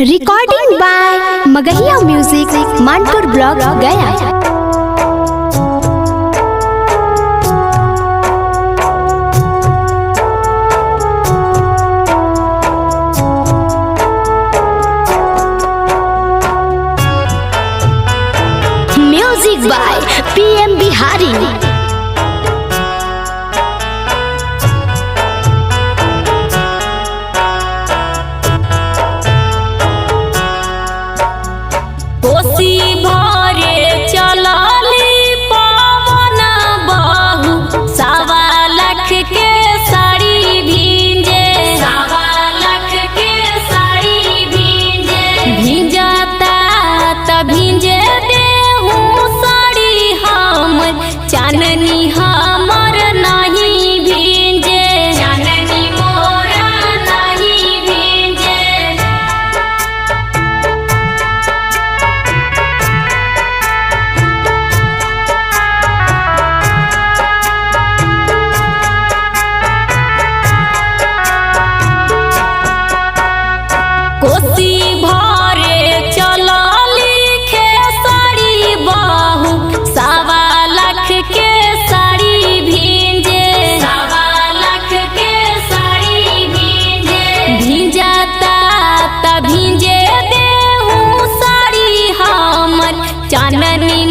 Recording by Magahiya music Manpur block Gaya. Music by PM Bihari. कोसी भरे चलली पवन बहू, सवा लाख के साड़ी भींजे, सवा लाख के साड़ी भींजे, भींजता त भींजे देहूं साड़ी हमर, चाननी हमर नहीं भींजे, चाननी मोरा नहीं भींजे। कोसी भरे चलली खेसारी बहू, सवा लाख के साड़ी भींजे, सवा लाख के साड़ी भींजे, भींजता त भींजे देहूं साड़ी हमर, चाननी